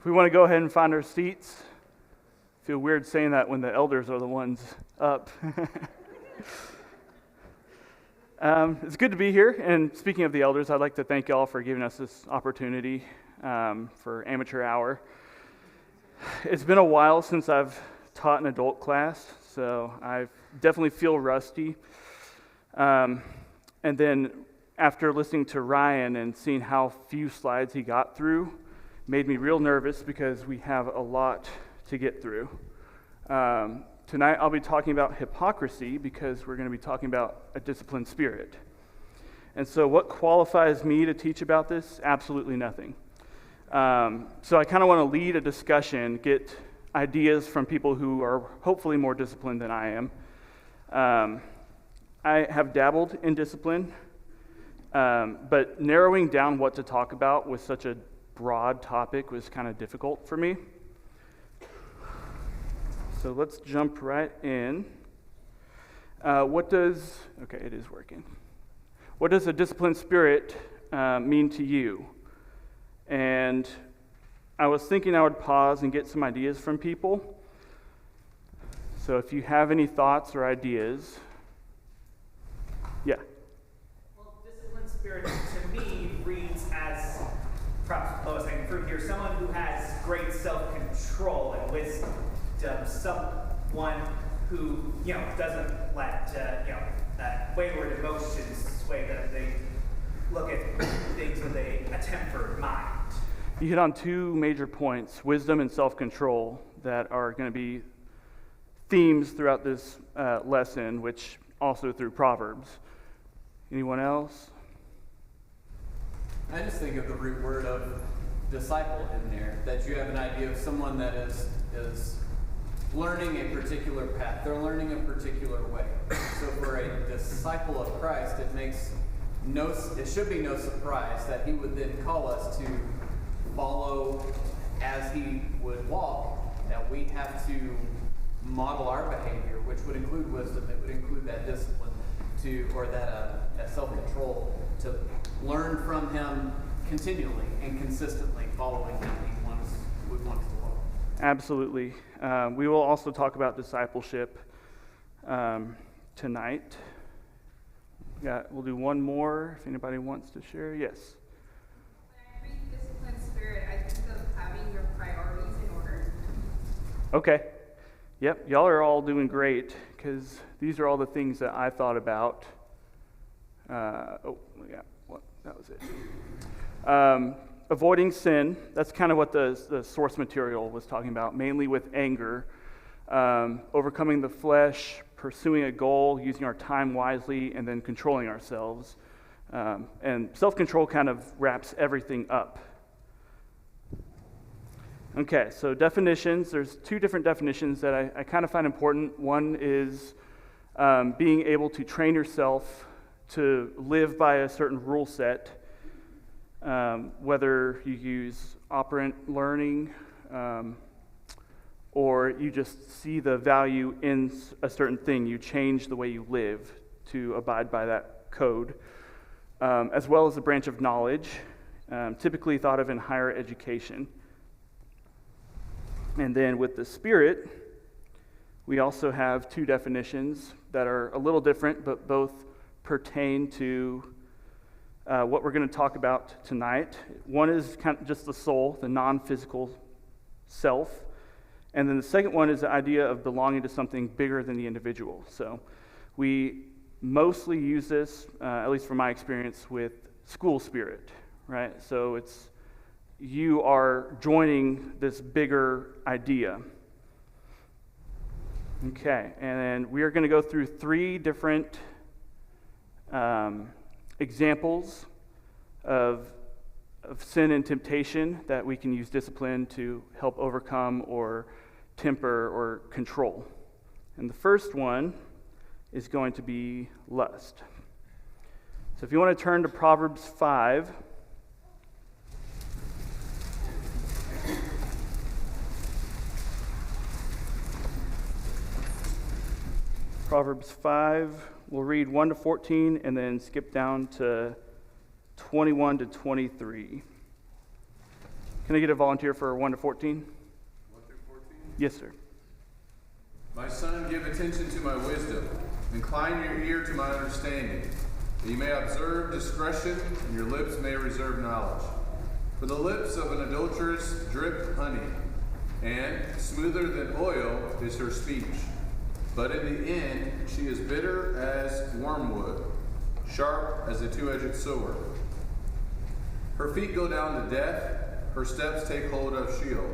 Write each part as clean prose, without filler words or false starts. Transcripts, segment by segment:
If we want to go ahead and find our seats, I feel weird saying that when the elders are the ones up. It's good to be here, and speaking of the elders, I'd like to thank y'all for giving us this opportunity for amateur hour. It's been a while since I've taught an adult class, so I definitely feel rusty. And then after listening to Ryan and seeing how few slides he got through, made me real nervous because we have a lot to get through. Tonight I'll be talking about hypocrisy because we're going to be talking about a disciplined spirit. And so what qualifies me to teach about this? Absolutely nothing. So I kind of want to lead a discussion, get ideas from people who are hopefully more disciplined than I am. I have dabbled in discipline, but narrowing down what to talk about with such a broad topic was kind of difficult for me. So let's jump right in. It is working. What does a disciplined spirit mean to you? And I was thinking I would pause and get some ideas from people. So if you have any thoughts or ideas. Yeah. Well, disciplined spirit to me reads as, perhaps lowest hanging fruit here, someone who has great self-control and wisdom, someone who doesn't let wayward emotions sway them. They look at things with a tempered mind. You hit on two major points, wisdom and self-control, that are going to be themes throughout this lesson, which also through Proverbs. Anyone else? I just think of the root word of disciple in there, that you have an idea of someone that is learning a particular path. They're learning a particular way. So for a disciple of Christ, it should be no surprise that he would then call us to follow as he would walk, that we have to model our behavior, which would include wisdom, it would include that discipline that self-control, to learn from him continually and consistently, following him. We want us to walk. Absolutely. We will also talk about discipleship tonight. We'll do one more if anybody wants to share. Yes. When I read disciplined spirit, I think of having your priorities in order. Okay. Yep, y'all are all doing great because these are all the things that I thought about. That was it. Avoiding sin, that's kind of what the source material was talking about, mainly with anger. Overcoming the flesh, pursuing a goal, using our time wisely, and then controlling ourselves. And self-control kind of wraps everything up. Okay, so definitions. There's two different definitions that I kind of find important. One is being able to train yourself to live by a certain rule set, whether you use operant learning or you just see the value in a certain thing. You change the way you live to abide by that code, as well as a branch of knowledge, typically thought of in higher education. And then with the Spirit, we also have two definitions that are a little different, but both pertain to what we're going to talk about tonight. One is kind of just the soul, the non-physical self. And then the second one is the idea of belonging to something bigger than the individual. So we mostly use this, at least from my experience, with school spirit, right? So it's you are joining this bigger idea. Okay, and then we are going to go through three different examples of sin and temptation that we can use discipline to help overcome or temper or control. And the first one is going to be lust. So if you want to turn to Proverbs 5, Proverbs 5, we'll read 1 to 14 and then skip down to 21 to 23. Can I get a volunteer for 1 to 14? 1 through 14? Yes, sir. My son, give attention to my wisdom. Incline your ear to my understanding, that you may observe discretion, and your lips may reserve knowledge. For the lips of an adulteress drip honey, and smoother than oil is her speech. But in the end she is bitter as wormwood, sharp as a two-edged sword. Her feet go down to death, her steps take hold of Sheol.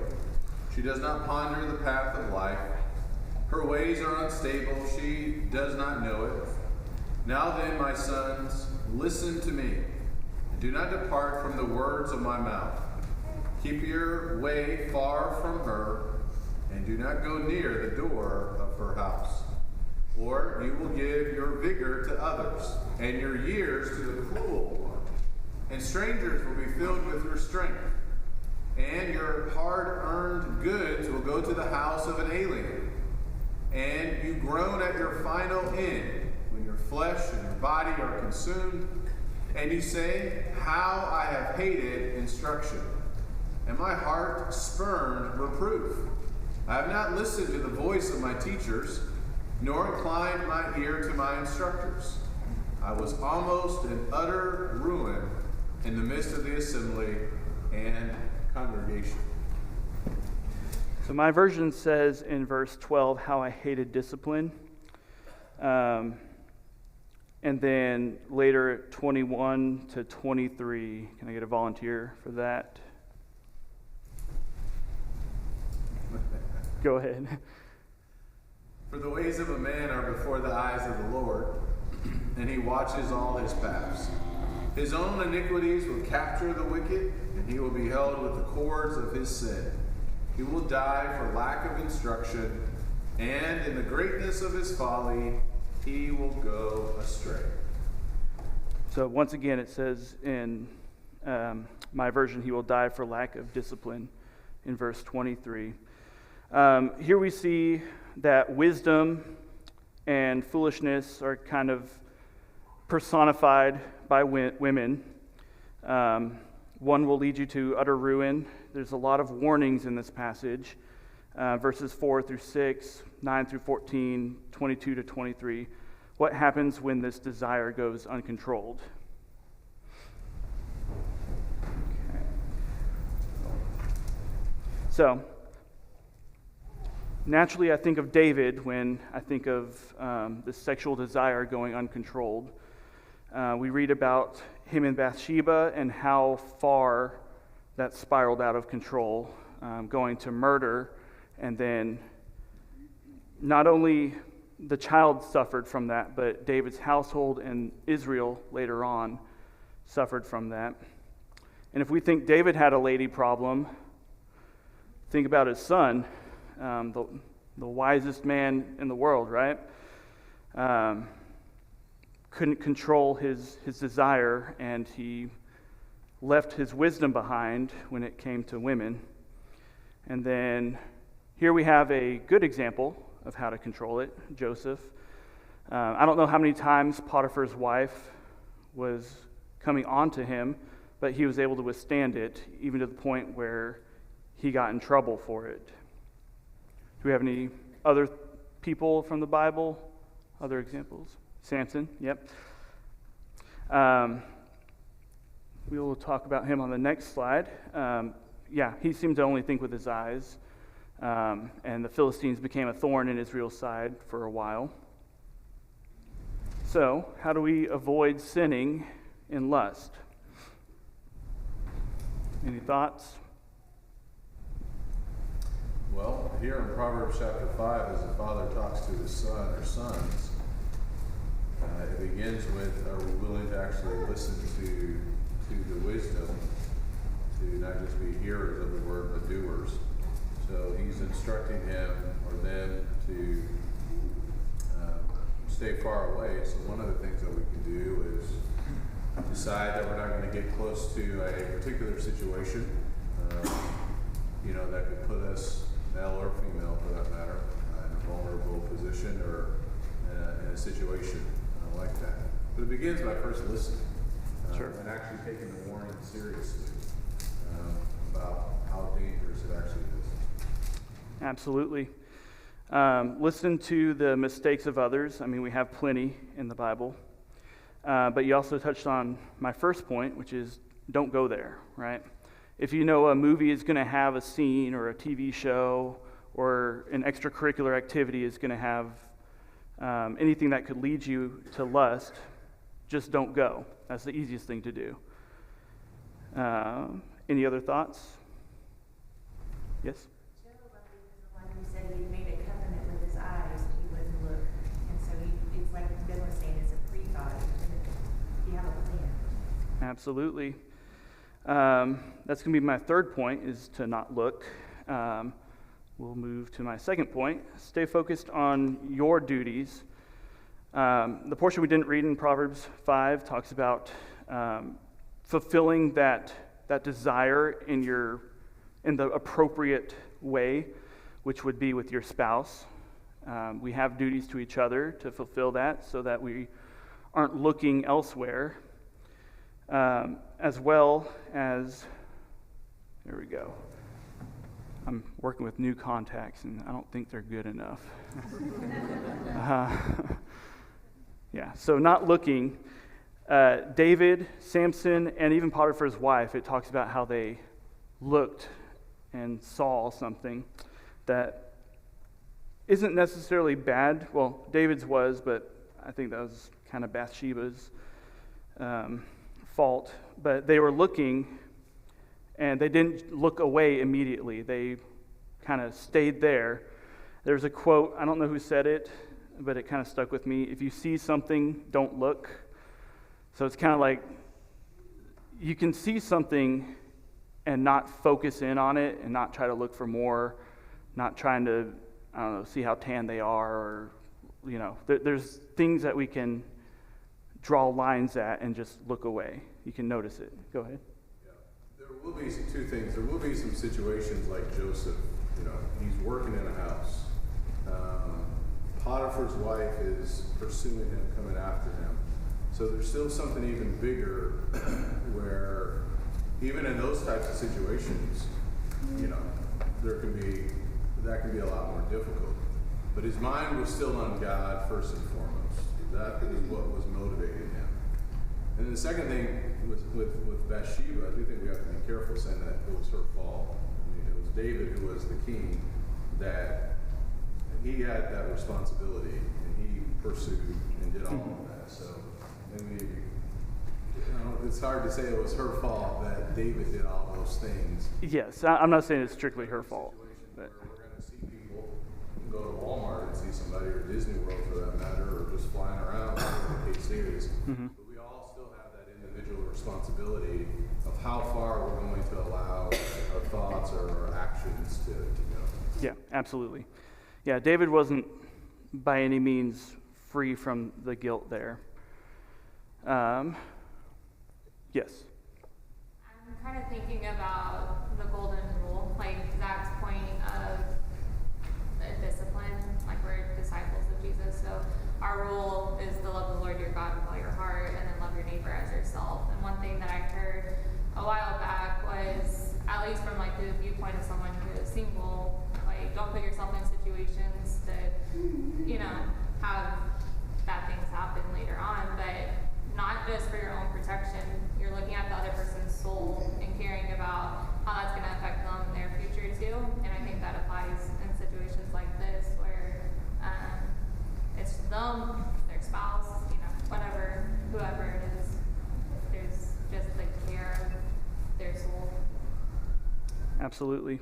She does not ponder the path of life. Her ways are unstable, she does not know it. Now then, my sons, listen to me, and do not depart from the words of my mouth. Keep your way far from her, and do not go near the door of her house. Or you will give your vigor to others, and your years to the cruel one. And strangers will be filled with your strength. And your hard-earned goods will go to the house of an alien. And you groan at your final end, when your flesh and your body are consumed. And you say, how I have hated instruction, and my heart spurned reproof. I have not listened to the voice of my teachers, nor inclined my ear to my instructors. I was almost in utter ruin in the midst of the assembly and congregation. So my version says in verse 12, how I hated discipline. And then later at 21 to 23, can I get a volunteer for that? Go ahead. For the ways of a man are before the eyes of the Lord, and he watches all his paths. His own iniquities will capture the wicked, and he will be held with the cords of his sin. He will die for lack of instruction, and in the greatness of his folly, he will go astray. So once again, it says in my version, he will die for lack of discipline in verse 23. Here we see that wisdom and foolishness are kind of personified by women. One will lead you to utter ruin. There's a lot of warnings in this passage. Verses 4 through 6, 9 through 14, 22 to 23. What happens when this desire goes uncontrolled? Okay. So, naturally I think of David when I think of the sexual desire going uncontrolled. We read about him and Bathsheba and how far that spiraled out of control, going to murder, and then not only the child suffered from that, but David's household and Israel later on suffered from that. And if we think David had a lady problem, think about his son, the wisest man in the world, right? Couldn't control his desire, and he left his wisdom behind when it came to women. And then here we have a good example of how to control it, Joseph. I don't know how many times Potiphar's wife was coming on to him, but he was able to withstand it, even to the point where he got in trouble for it. Do we have any other people from the Bible? Other examples? Samson, yep. We will talk about him on the next slide. He seemed to only think with his eyes. And the Philistines became a thorn in Israel's side for a while. So, how do we avoid sinning in lust? Any thoughts? Well, here in Proverbs chapter 5, as the father talks to his son or sons, it begins with, are we willing to actually listen to the wisdom, to not just be hearers of the word, but doers? So he's instructing him or them to stay far away. So one of the things that we can do is decide that we're not going to get close to a particular situation, that could put us, male or female for that matter, in a vulnerable position or in a situation like that. But it begins by first listening Sure. and actually taking the warning seriously about dangerous it actually is. Absolutely. Listen to the mistakes of others. I mean, we have plenty in the Bible. But you also touched on my first point, which is don't go there, right? If you know a movie is going to have a scene or a TV show or an extracurricular activity is going to have anything that could lead you to lust, just don't go. That's the easiest thing to do. Any other thoughts? Yes? Job, I think, is the one who said he made a covenant with his eyes that he wouldn't look. And so it's like Ben was saying, it's a pre-thought. You have a plan. Absolutely. That's going to be my third point, is to not look. We'll move to my second point. Stay focused on your duties. The portion we didn't read in Proverbs 5 talks about fulfilling that desire in the appropriate way, which would be with your spouse. We have duties to each other to fulfill that so that we aren't looking elsewhere. As well as, there we go. I'm working with new contacts, and I don't think they're good enough. Yeah, so not looking. David, Samson, and even Potiphar's wife, it talks about how they looked and saw something that isn't necessarily bad. Well, David's was, but I think that was kind of Bathsheba's fault. But they were looking, and they didn't look away immediately. They kind of stayed there. There's a quote, I don't know who said it, but it kind of stuck with me. If you see something, don't look. So it's kind of like you can see something and not focus in on it and not try to look for more, not trying to, I don't know, see how tan they are, or, you know, there's things that we can draw lines at and just look away. You can notice it. Go ahead. Yeah. There will be two things. There will be some situations like Joseph. You know, he's working in a house. Potiphar's wife is pursuing him, coming after him. So there's still something even bigger where even in those types of situations, you know, that can be a lot more difficult. But his mind was still on God first and foremost. That is what was motivating him. And then the second thing with Bathsheba, I do think we have to be careful saying that it was her fault. I mean, it was David who was the king, that he had that responsibility, and he pursued and did all of that. So, I mean, it's hard to say it was her fault that David did all those things. Yes, I'm not saying it's strictly her fault. But We're going to see people go to Walmart and see somebody, or Disney World for that matter, or just flying around, whatever the case is. Mm-hmm. But we all still have that individual responsibility of how far we're going to allow our thoughts or our actions to go. Yeah, absolutely. Yeah, David wasn't by any means free from the guilt there. Yes. I'm kind of thinking about the golden rule, like Zach's point of discipline, like we're disciples of Jesus. So our rule is to love the Lord your God with all your heart, and then love your neighbor as yourself. And one thing that I heard a while back was, at least from like the viewpoint of someone who is single, like don't put yourself in situations that, you know, have bad things happen later on, but not just for your own protection. You're looking at the other person's soul and caring about how that's going to affect them in their future too. And I think that applies in situations like this where it's them, their spouse, you know, whatever, whoever it is. There's just the care of their soul. Absolutely.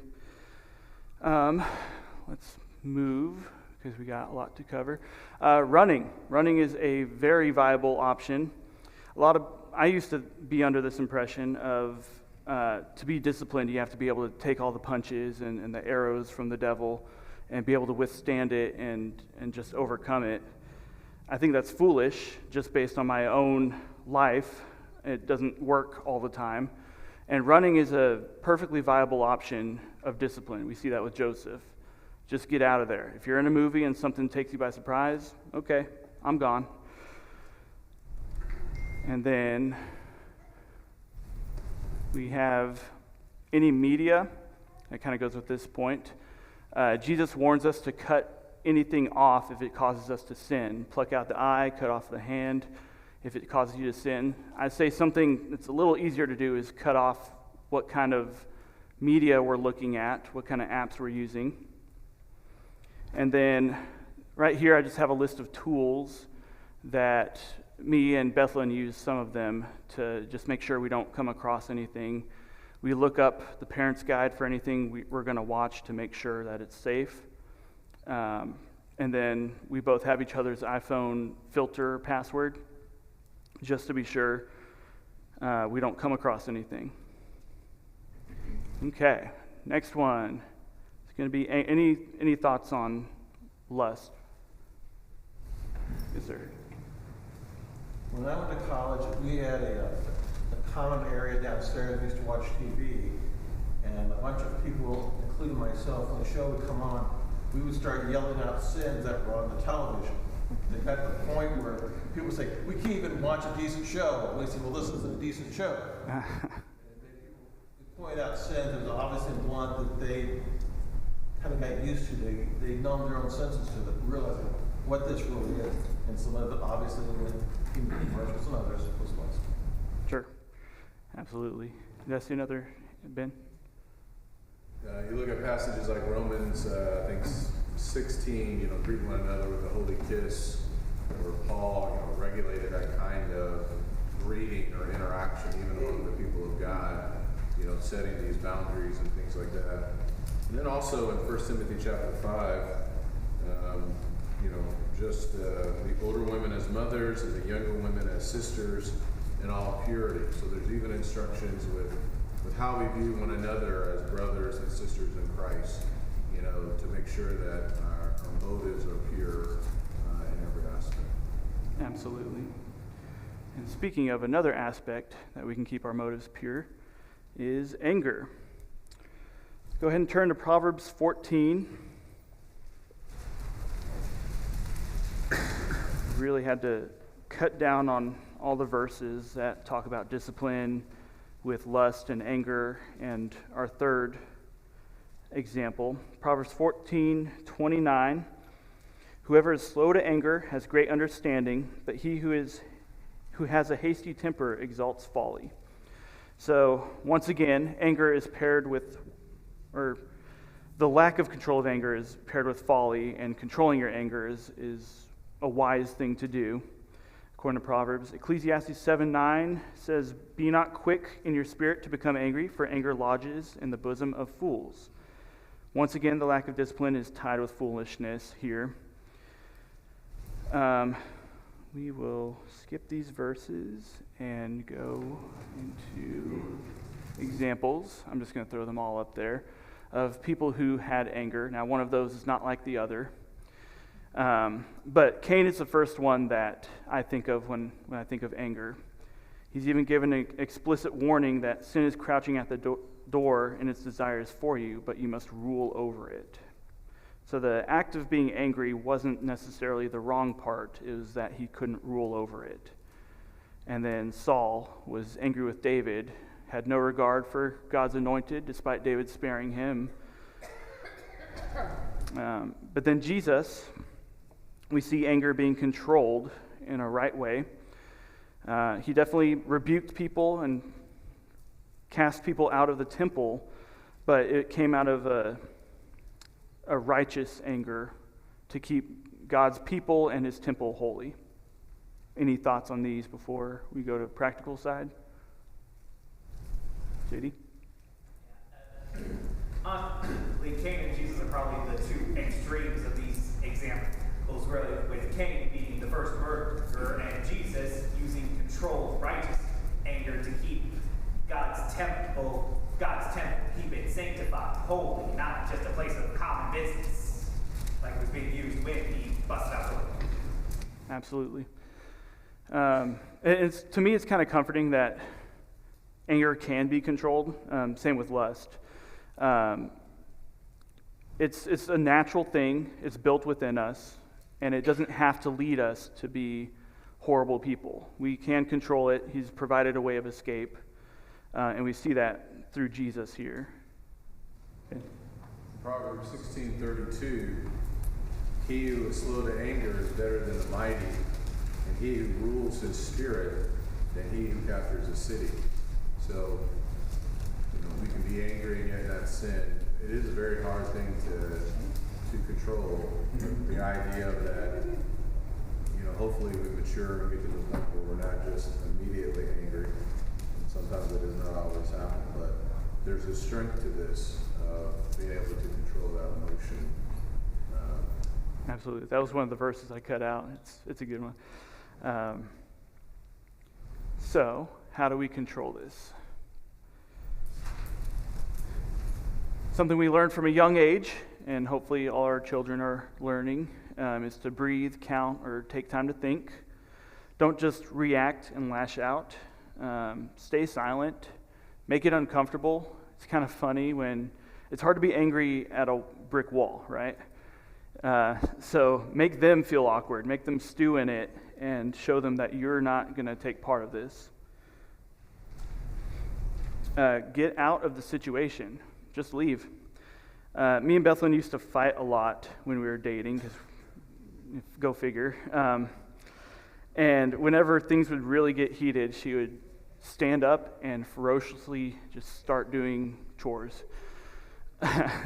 Let's move, because we got a lot to cover. Running. Running is a very viable option. I used to be under this impression of to be disciplined, you have to be able to take all the punches and the arrows from the devil and be able to withstand it and just overcome it. I think that's foolish, just based on my own life. It doesn't work all the time. And running is a perfectly viable option of discipline. We see that with Joseph. Just get out of there. If you're in a movie and something takes you by surprise, okay, I'm gone. And then we have any media. That kind of goes with this point. Jesus warns us to cut anything off if it causes us to sin. Pluck out the eye, cut off the hand if it causes you to sin. I'd say something that's a little easier to do is cut off what kind of media we're looking at, what kind of apps we're using. And then right here I just have a list of tools that me and Bethlehem use, some of them, to just make sure we don't come across anything. We look up the parent's guide for anything we're going to watch to make sure that it's safe. And then we both have each other's iPhone filter password just to be sure we don't come across anything. Okay, next one. It's going to be any thoughts on lust? Is there? When I went to college, we had a common area downstairs. We used to watch TV, and a bunch of people, including myself, when the show would come on, we would start yelling out sins that were on the television. It got to the point where people would say, "We can't even watch a decent show." And we said, "Well, this isn't a decent show." And they point out sins that was obviously blunt that they kind of got used to. They numbed their own senses to it, realizing what this really is. And some of it, obviously, in commercials and others, was lust. Sure, absolutely. Did I see another, Ben? You look at passages like Romans, I think 16, greet one another with a holy kiss, where Paul, regulated that kind of greeting or interaction even among the people of God, setting these boundaries and things like that. And then also in 1 Timothy chapter 5, just the older women as mothers and the younger women as sisters in all purity. So there's even instructions with how we view one another as brothers and sisters in Christ, to make sure that our motives are pure in every aspect. Absolutely. And speaking of another aspect that we can keep our motives pure is anger. Go ahead and turn to Proverbs 14. Really had to cut down on all the verses that talk about discipline with lust and anger. And our third example, Proverbs 14:29. Whoever is slow to anger has great understanding, but he who has a hasty temper exalts folly. So once again, anger is paired with, or the lack of control of anger is paired with folly, and controlling your anger is a wise thing to do, according to Proverbs. Ecclesiastes 7:9 says, "Be not quick in your spirit to become angry, for anger lodges in the bosom of fools." Once again, the lack of discipline is tied with foolishness here. We will skip these verses and go into examples. I'm just going to throw them all up there, of people who had anger. Now, one of those is not like the other. But Cain is the first one that I think of when I think of anger. He's even given an explicit warning that sin is crouching at the door and its desires for you, but you must rule over it. So the act of being angry wasn't necessarily the wrong part, it was that he couldn't rule over it. And then Saul was angry with David, had no regard for God's anointed, despite David sparing him. But then Jesus, we see anger being controlled in a right way. He definitely rebuked people and cast people out of the temple, but it came out of a righteous anger to keep God's people and his temple holy. Any thoughts on these before we go to the practical side? JD? Cain and Jesus are probably the two extremes of these examples, really, with Cain being the first murderer and Jesus using controlled, righteous anger to keep God's temple, keep it sanctified, holy, not just a place of common business, like was being used when he busted out the window. Absolutely. To me, it's kind of comforting that anger can be controlled. Same with lust. It's a natural thing. It's built within us, and it doesn't have to lead us to be horrible people. We can control it. He's provided a way of escape, and we see that through Jesus here. Proverbs 16:32, he who is slow to anger is better than the mighty, and he who rules his spirit than he who captures a city. So, we can be angry and yet not sin. It is a very hard thing to control. The idea of that, hopefully we mature and get to the point where we're not just immediately angry. Sometimes it does not always happen, but there's a strength to this, being able to control that emotion. Absolutely. That was one of the verses I cut out. It's a good one. So, how do we control this? Something we learn from a young age, and hopefully all our children are learning, is to breathe, count, or take time to think. Don't just react and lash out. Stay silent. Make it uncomfortable. It's kind of funny when it's hard to be angry at a brick wall, right? So make them feel awkward. Make them stew in it and show them that you're not going to take part of this. Get out of the situation. Just leave. Me and Bethlyn used to fight a lot when we were dating, because go figure. And whenever things would really get heated, she would stand up and ferociously just start doing chores.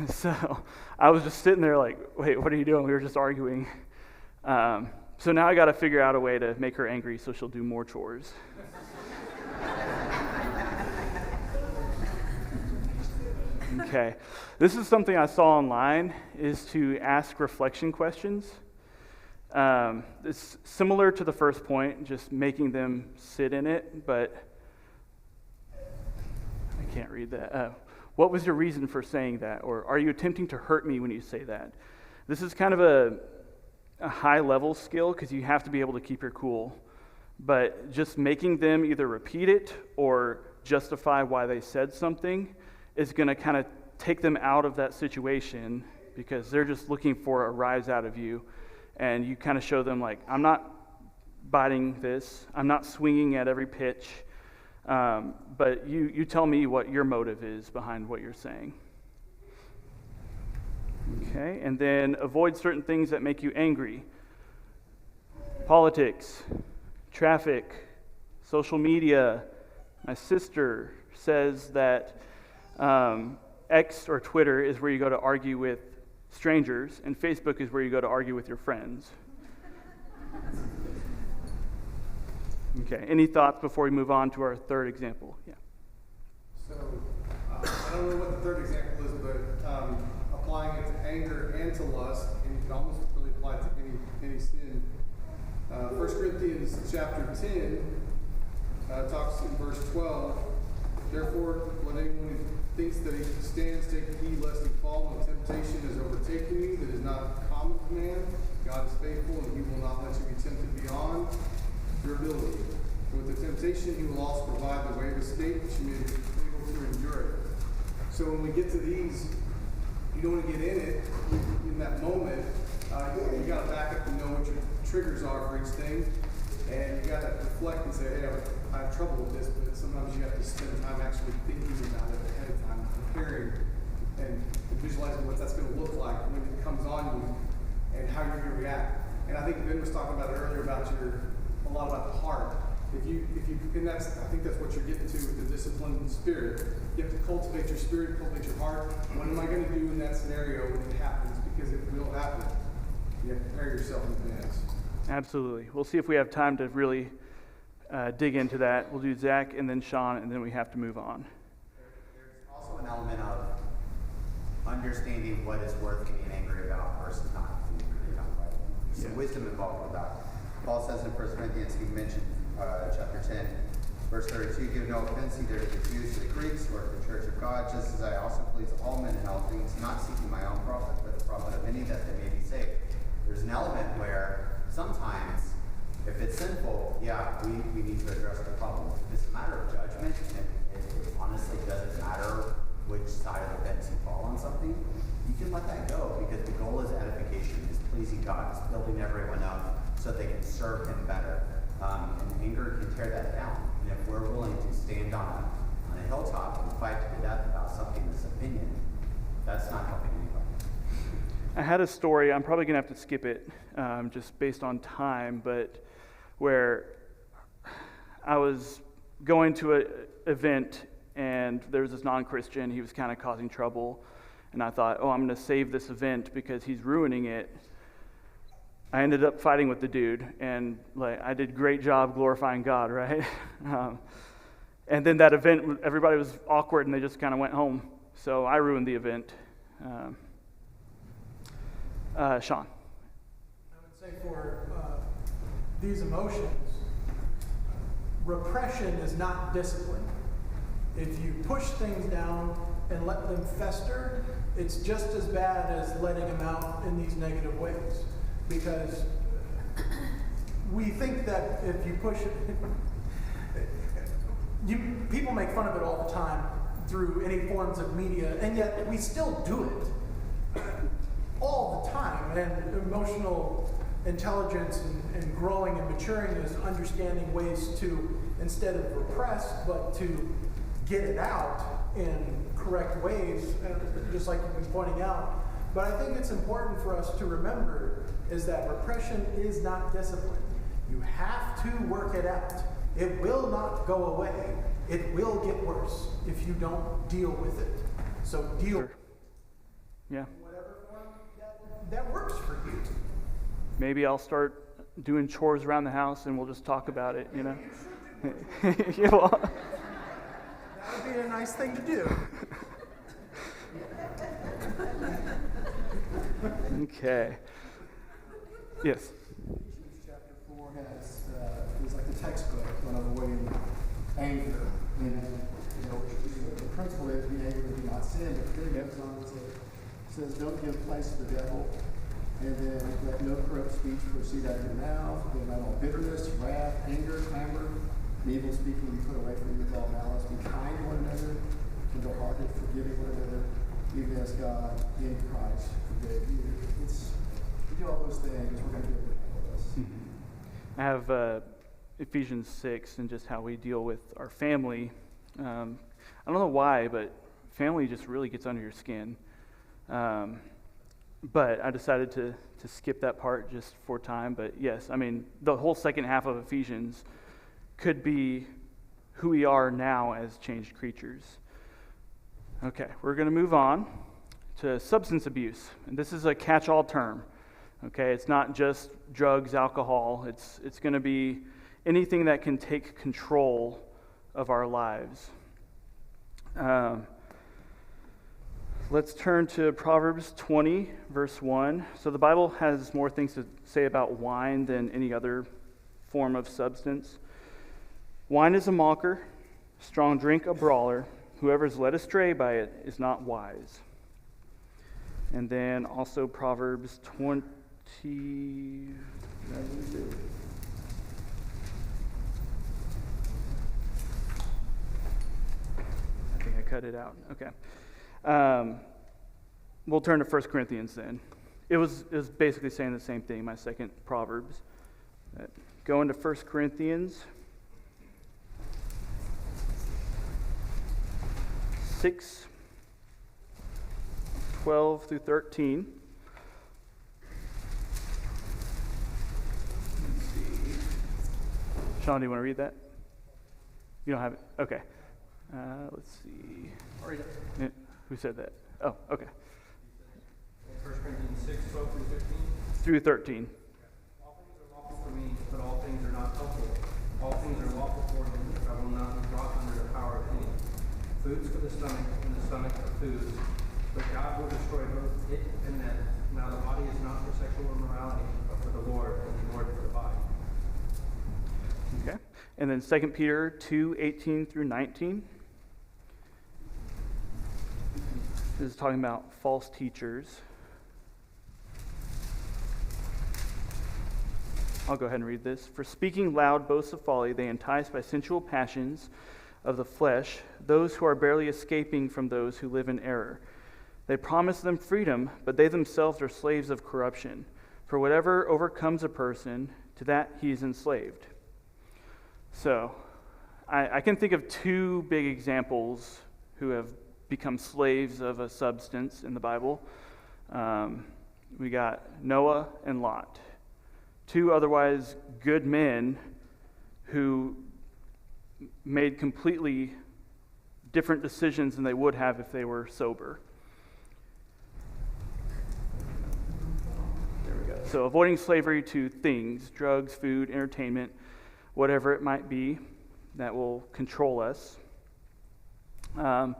So I was just sitting there like, wait, what are you doing? We were just arguing. So now I got to figure out a way to make her angry so she'll do more chores. Okay, this is something I saw online, is to ask reflection questions. It's similar to the first point, just making them sit in it, but I can't read that. What was your reason for saying that? Or are you attempting to hurt me when you say that? This is kind of a high-level skill because you have to be able to keep your cool. But just making them either repeat it or justify why they said something is going to kind of take them out of that situation because they're just looking for a rise out of you. And you kind of show them, like, I'm not biting this. I'm not swinging at every pitch. But you tell me what your motive is behind what you're saying. Okay, and then avoid certain things that make you angry. Politics, traffic, social media. My sister says that X or Twitter is where you go to argue with strangers, and Facebook is where you go to argue with your friends. Okay, any thoughts before we move on to our third example? Yeah. So, I don't know what the third example is, but applying it to anger and to lust, and you can almost really apply it to any sin. 1 Corinthians chapter 10 talks in verse 12, therefore, let anyone who thinks that he stands take heed lest he fall when temptation has overtaken you that is not common to man. God is faithful, and he will not let you be tempted beyond your ability. And with the temptation, he will also provide the way of escape that you may be able to endure it. So when we get to these, you don't want to get in it in that moment. You got to back up and know what your triggers are for each thing, and you got to reflect and say, hey, I have trouble with this, but sometimes you have to spend time actually thinking about it ahead of time, preparing and visualizing what that's going to look like when it comes on you and how you're going to react. And I think Ben was talking about it earlier about a lot about the heart. If you, and I think that's what you're getting to with the disciplined spirit. You have to cultivate your spirit, cultivate your heart. What am I going to do in that scenario when it happens? Because it will happen. You have to prepare yourself in advance. Absolutely. We'll see if we have time to really dig into that. We'll do Zach and then Sean, and then we have to move on. There's also an element of understanding what is worth getting angry about versus not being angry about. Right? There's some wisdom involved with that. Paul says in 1 Corinthians, he mentioned chapter 10, verse 32, give no offense either to the Jews or the Greeks or to the church of God, just as I also please all men in all things, not seeking my own profit, but the profit of many, that they may be saved. There's an element where sometimes, if it's sinful, we need to address the problem. If it's a matter of judgment, and it honestly doesn't matter which side of the fence you fall on something, you can let that go, because the goal is edification, is pleasing God, is building everyone up so they can serve him better. And anger can tear that down. And if we're willing to stand on a hilltop and fight to the death about something that's opinion, that's I had a story, I'm probably going to have to skip it just based on time, but where I was going to an event and there was this non-Christian, he was kind of causing trouble, and I thought, oh, I'm going to save this event because he's ruining it. I ended up fighting with the dude, and I did a great job glorifying God, right? And then that event, everybody was awkward and they just kind of went home. So I ruined the event. Sean. I would say for these emotions, repression is not discipline. If you push things down and let them fester, it's just as bad as letting them out in these negative ways. Because we think that if you push it, people make fun of it all the time through any forms of media, and yet we still do it all the time. And emotional intelligence and growing and maturing is understanding ways to, instead of repress, but to get it out in correct ways, just like you've been pointing out. But I think it's important for us to remember is that repression is not discipline. You have to work it out. It will not go away. It will get worse if you don't deal with it. So deal with it. Yeah. In whatever form that works for you. Maybe I'll start doing chores around the house and we'll just talk about it, you know? Yeah, well, That would be a nice thing to do. Okay. Yes. Ephesians chapter 4 has is like the textbook on avoiding anger, and the principle is be angry and do not sin. But then it goes on and says, "Don't give place to the devil." And then let no corrupt speech proceed out of your mouth. And let all bitterness, wrath, anger, clamor, and evil speaking be put away from you with all malice. Be kind to one another, tender-hearted, forgiving one another, even as God in Christ forgave you. We do all those things, we're going to do it with us. I have Ephesians 6 and just how we deal with our family. I don't know why, but family just really gets under your skin. But I decided to skip that part just for time. But yes, I mean, the whole second half of Ephesians could be who we are now as changed creatures. Okay, we're going to move on to substance abuse. And this is a catch-all term. Okay, it's not just drugs, alcohol. It's going to be anything that can take control of our lives. Let's turn to Proverbs 20, verse 1. So the Bible has more things to say about wine than any other form of substance. Wine is a mocker, strong drink a brawler. Whoever is led astray by it is not wise. And then also Proverbs 20. I think I cut it out. Okay. We'll turn to 1 Corinthians then. It was basically saying the same thing, my second Proverbs. Go into 1 Corinthians 6, 12 through 13. Let's see. Sean, do you want to read that? You don't have it? Okay. Let's see. I'll read it. Who said that? Oh, okay. 1 Corinthians 6, 12 through 13. Through 13. All things are lawful for me, but all things are not helpful. All things are lawful for me, but I will not be brought under the power of any. Food's for the stomach, and the stomach for food. But God will destroy both it and them. Now the body is not for sexual immorality, but for the Lord, and the Lord for the body. Okay. And then 2 Peter 2, 18 through 19. This is talking about false teachers. I'll go ahead and read this. For speaking loud boasts of folly, they entice by sensual passions of the flesh those who are barely escaping from those who live in error. They promise them freedom, but they themselves are slaves of corruption. For whatever overcomes a person, to that he is enslaved. So, I can think of two big examples who have become slaves of a substance in the Bible. We got Noah and Lot, two otherwise good men who made completely different decisions than they would have if they were sober. There we go. So avoiding slavery to things, drugs, food, entertainment, whatever it might be that will control us. I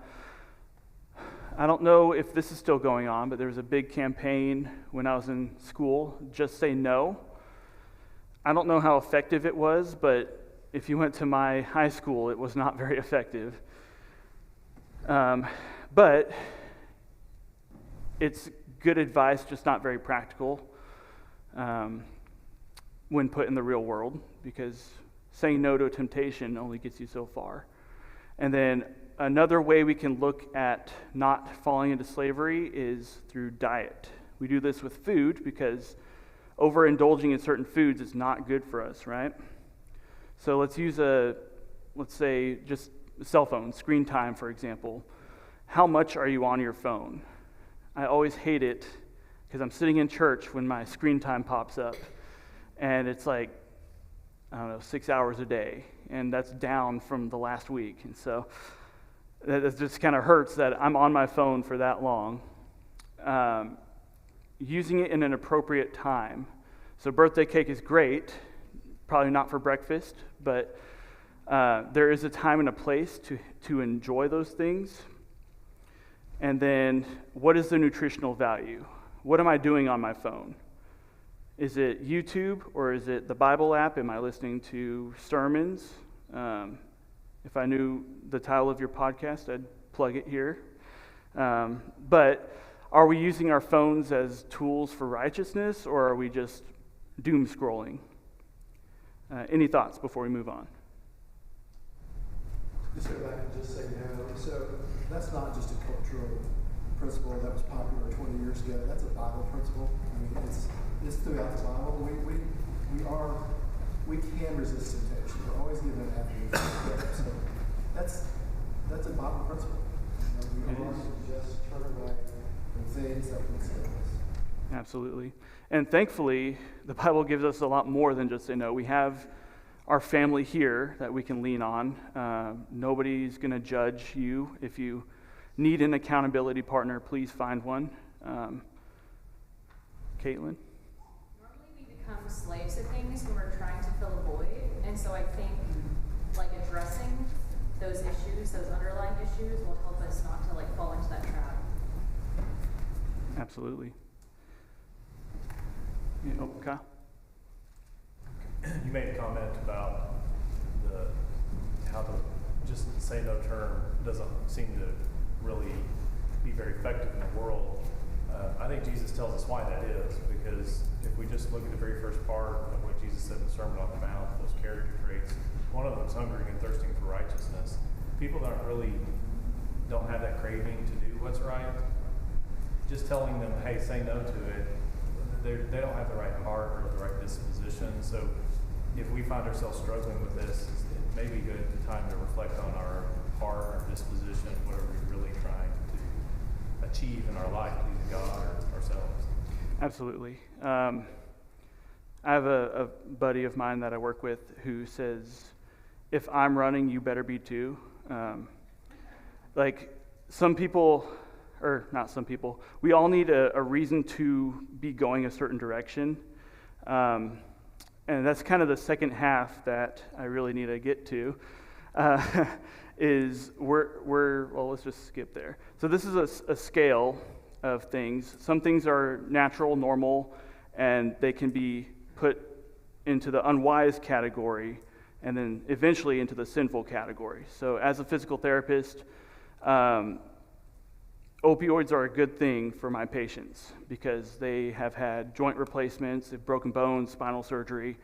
don't know if this is still going on, but there was a big campaign when I was in school, Just Say No. I don't know how effective it was, but if you went to my high school, it was not very effective. But it's good advice, just not very practical when put in the real world, because saying no to a temptation only gets you so far. And then another way we can look at not falling into slavery is through diet. We do this with food because overindulging in certain foods is not good for us, right? So let's say just cell phone, screen time, for example. How much are you on your phone? I always hate it because I'm sitting in church when my screen time pops up, and it's like, 6 hours a day, and that's down from the last week. And so that just kind of hurts that I'm on my phone for that long. Using it in an appropriate time. So birthday cake is great, probably not for breakfast, but there is a time and a place to enjoy those things. And then, what is the nutritional value? What am I doing on my phone? Is it YouTube or is it the Bible app? Am I listening to sermons? If I knew the title of your podcast, I'd plug it here. But are we using our phones as tools for righteousness, or are we just doom scrolling? Any thoughts before we move on? Just go back and just say no. So that's not just a cultural principle that was popular 20 years ago. That's a Bible principle. I mean, it's throughout the Bible. We can resist temptation. We're always given an avenue. So that's a Bible principle. We are to just turn away from things that would save us. Absolutely. And thankfully, the Bible gives us a lot more than just say no. We have our family here that we can lean on. Nobody's going to judge you. If you need an accountability partner, please find one. Caitlin? Normally we become slaves to things when we're trying to fill a void. And so I think addressing those issues, those underlying issues, will help us not to fall into that trap. Absolutely. Kyle? You made a comment about how the just say no term doesn't seem to really be very effective in the world. I think Jesus tells us why that is, because if we just look at the very first part of what Jesus said in the Sermon on the Mount, those character traits, one of them is hungering and thirsting for righteousness. People don't have that craving to do what's right. Just telling them, hey, say no to it, they don't have the right heart or the right disposition. So if we find ourselves struggling with this, it may be good time to reflect on our heart, our disposition, what are we really trying to achieve in our life, pleasing God or ourselves. Absolutely. I have a buddy of mine that I work with who says, if I'm running, you better be too. Some people, or not some people, we all need a reason to be going a certain direction. And that's kind of the second half that I really need to get to, is let's just skip there. So this is a scale of things. Some things are natural, normal, and they can be put into the unwise category, and then eventually into the sinful category. So as a physical therapist, opioids are a good thing for my patients because they have had joint replacements, they've broken bones, spinal surgery.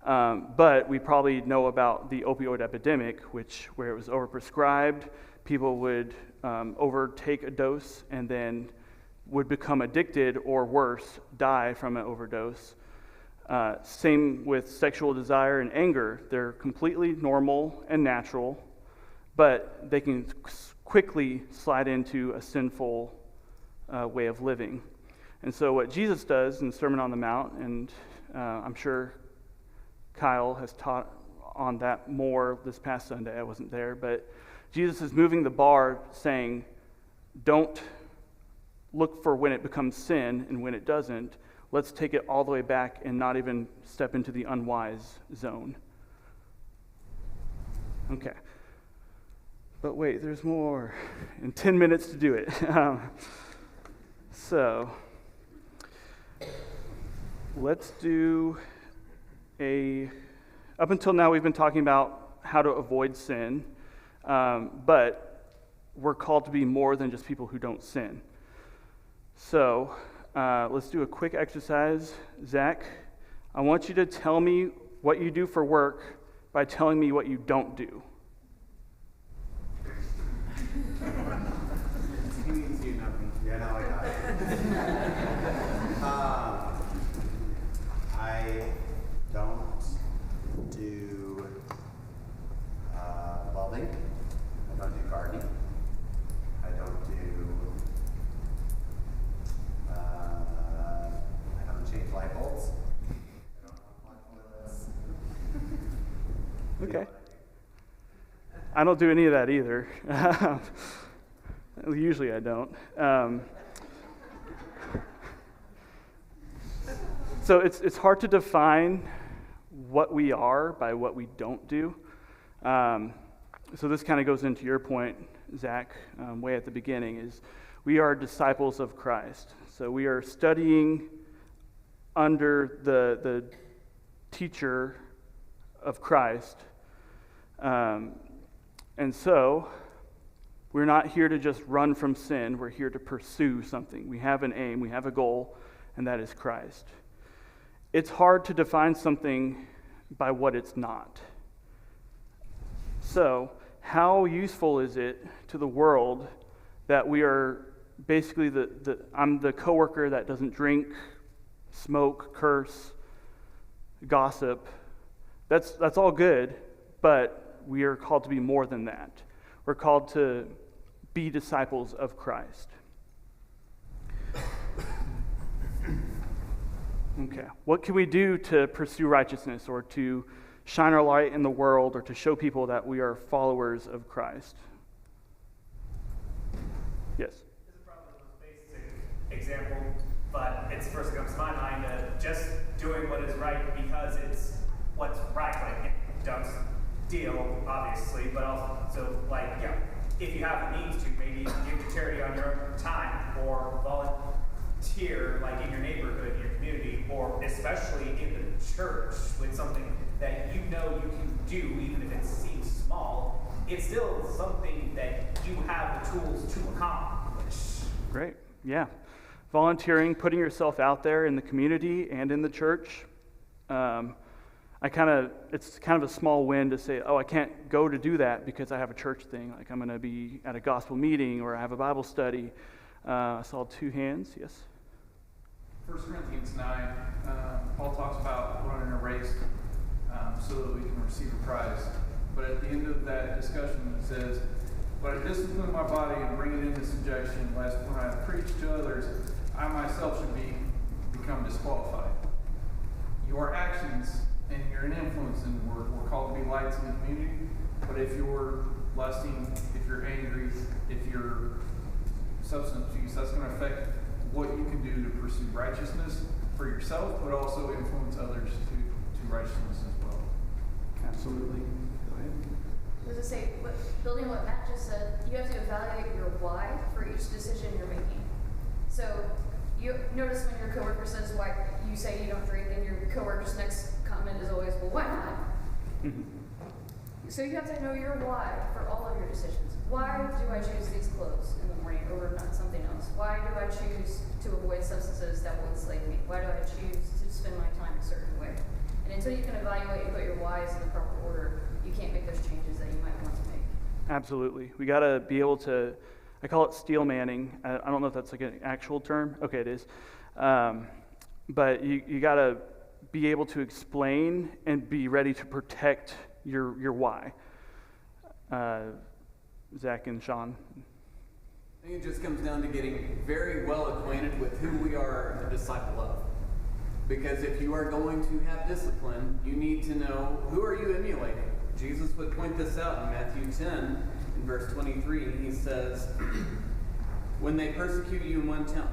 But we probably know about the opioid epidemic, where it was overprescribed, people would overtake a dose and then would become addicted or worse, die from an overdose. Same with sexual desire and anger. They're completely normal and natural, but they can quickly slide into a sinful way of living. And so what Jesus does in the Sermon on the Mount, and I'm sure Kyle has taught on that more this past Sunday. I wasn't there, but Jesus is moving the bar, saying, don't look for when it becomes sin and when it doesn't. Let's take it all the way back and not even step into the unwise zone. Okay. But wait, there's more. And 10 minutes to do it. So let's do up until now we've been talking about how to avoid sin, but we're called to be more than just people who don't sin. So let's do a quick exercise. Zach, I want you to tell me what you do for work by telling me what you don't do. He means you, nothing. Yeah, no, I got it. I don't do welding. I don't do gardening. I don't do. I don't change light bulbs. I don't unplug toilets. Okay. I don't do any of that either. Usually I don't. So it's hard to define what we are by what we don't do. So this kind of goes into your point, Zach, way at the beginning, is we are disciples of Christ. So we are studying under the teacher of Christ. And so we're not here to just run from sin. We're here to pursue something. We have an aim, we have a goal, and that is Christ. It's hard to define something by what it's not. So how useful is it to the world that we are basically I'm the coworker that doesn't drink, smoke, curse, gossip? That's all good, but we are called to be more than that. We're called to be disciples of Christ. Okay. What can we do to pursue righteousness or to shine our light in the world or to show people that we are followers of Christ? Yes? This is probably the most basic example, but it's the first thing that comes to my mind of just doing what is right because it's what's right. Like, don't steal, obviously, but also, if you have the means to, maybe give to charity on your own time or volunteer, in your neighborhood, in your community, or especially in the church with something that you know you can do, even if it seems small. It's still something that you have the tools to accomplish. Great. Yeah. Volunteering, putting yourself out there in the community and in the church. It's kind of a small win to say, I can't go to do that because I have a church thing. Like I'm going to be at a gospel meeting or I have a Bible study. I saw 2 hands. Yes? 1 Corinthians 9, Paul talks about running a race so that we can receive a prize. But at the end of that discussion, it says, "But I discipline my body and bring it into subjection, lest when I preach to others, I myself should become disqualified." Your actions and you're an influence in the world. We're called to be lights in the community. But if you're lusting, if you're angry, if you're substance use, that's going to affect what you can do to pursue righteousness for yourself, but also influence others to righteousness as well. Absolutely. Go ahead. I was going to say, building on what Matt just said, you have to evaluate your why for each decision you're making. So you notice when your coworker says why you say you don't drink, and your coworker's next comment is always, well, why not? Mm-hmm. So you have to know your why for all of your decisions. Why do I choose these clothes in the morning over not something else? Why do I choose to avoid substances that will enslave me? Why do I choose to spend my time a certain way? And until you can evaluate and put your whys in the proper order, you can't make those changes that you might want to make. Absolutely. We got to be able to, I call it steel manning. I don't know if that's like an actual term. Okay, it is. But you got to be able to explain and be ready to protect your why. Zach and Sean. I think it just comes down to getting very well acquainted with who we are a disciple of. Because if you are going to have discipline, you need to know, who are you emulating? Jesus would point this out in Matthew 10, in verse 23. He says, when they persecute you in one town,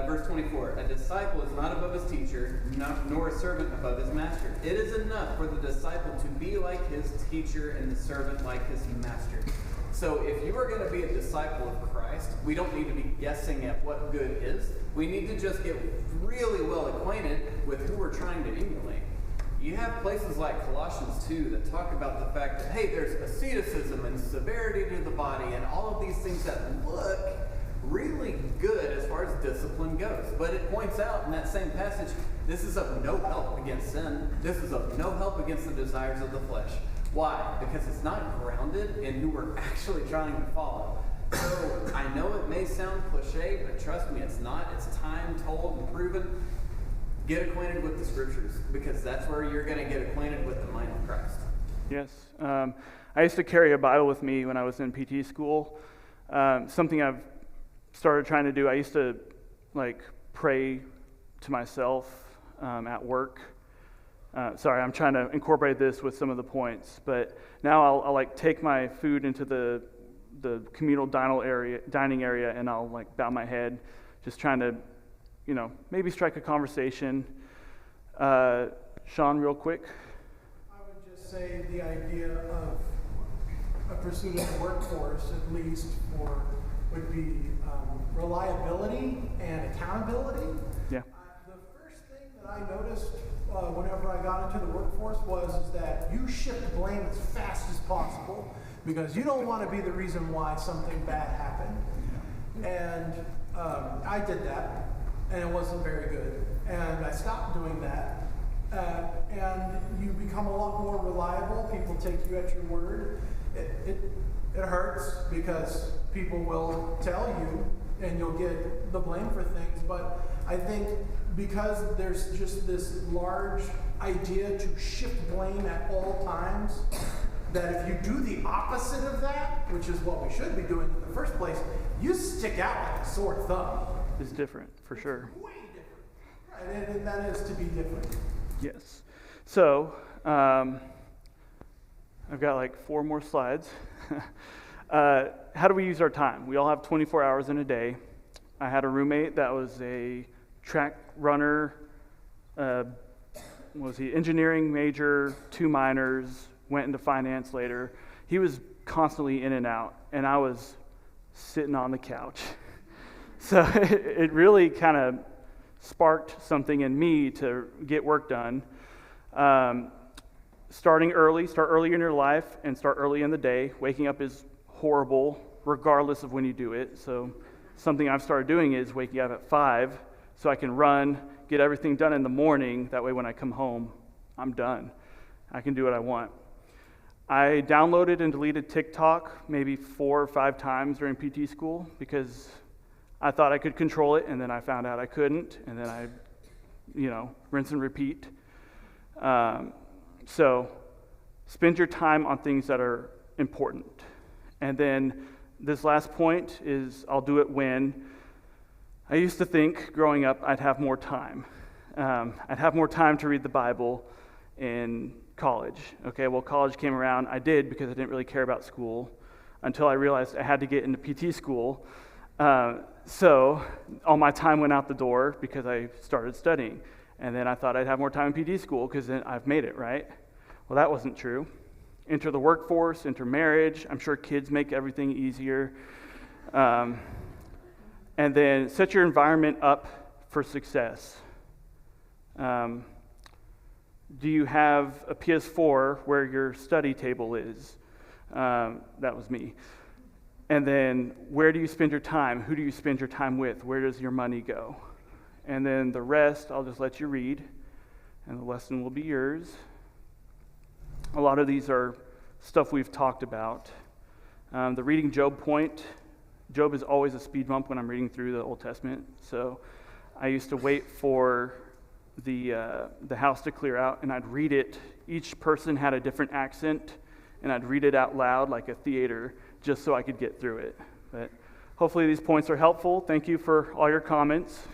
verse 24, a disciple is not above his teacher, nor a servant above his master. It is enough for the disciple to be like his teacher and the servant like his master. So if you are going to be a disciple of Christ, we don't need to be guessing at what good is. We need to just get really well acquainted with who we're trying to emulate. You have places like Colossians 2 that talk about the fact that, hey, there's asceticism and severity to the body and all of these things that look really good as far as discipline goes. But it points out in that same passage, this is of no help against sin. This is of no help against the desires of the flesh. Why? Because it's not grounded in who we're actually trying to follow. So I know it may sound cliche, but trust me, it's not. It's time told and proven. Get acquainted with the scriptures, because that's where you're going to get acquainted with the mind of Christ. Yes. I used to carry a Bible with me when I was in PT school. Something I've started trying to do, I used to pray to myself at work. Sorry, I'm trying to incorporate this with some of the points, but now I'll take my food into the communal dining area, and I'll bow my head, just trying to, maybe strike a conversation. Sean, real quick. I would just say the idea of a pursuit of the workforce, at least would be reliability and accountability. Yeah. The first thing that I noticed whenever I got into the workforce was that you shift blame as fast as possible, because you don't want to be the reason why something bad happened. And I did that, and it wasn't very good. And I stopped doing that. And you become a lot more reliable. People take you at your word. It hurts because people will tell you, and you'll get the blame for things. But I think because there's just this large idea to shift blame at all times, that if you do the opposite of that, which is what we should be doing in the first place, you stick out like a sore thumb. It's different, for sure. Way different. Right, and that is to be different. Yes. So, I've got 4 more slides. How do we use our time? We all have 24 hours in a day. I had a roommate that was a track runner, engineering major, 2 minors, went into finance later. He was constantly in and out, and I was sitting on the couch. So it really kind of sparked something in me to get work done. Start early in your life and start early in the day. Waking up is horrible regardless of when you do it. So something I've started doing is waking up at 5 so I can run, get everything done in the morning. That way when I come home, I'm done. I can do what I want. I downloaded and deleted TikTok maybe 4 or 5 times during PT school because I thought I could control it, and then I found out I couldn't, and then I, rinse and repeat. So spend your time on things that are important. And then this last point is I'll do it when. I used to think growing up I'd have more time. I'd have more time to read the Bible in college. Okay, well, college came around. I did because I didn't really care about school until I realized I had to get into PT school. So all my time went out the door because I started studying. And then I thought I'd have more time in PT school because then I've made it, right? Well, that wasn't true. Enter the workforce, enter marriage. I'm sure kids make everything easier. And then set your environment up for success. Do you have a PS4 where your study table is? That was me. And then where do you spend your time? Who do you spend your time with? Where does your money go? And then the rest, I'll just let you read, and the lesson will be yours. A lot of these are stuff we've talked about. The reading Job point. Job is always a speed bump when I'm reading through the Old Testament. So I used to wait for the house to clear out, and I'd read it. Each person had a different accent, and I'd read it out loud like a theater just so I could get through it. But Hopefully these points are helpful. Thank you for all your comments,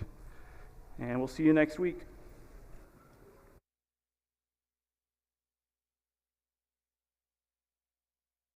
and we'll see you next week.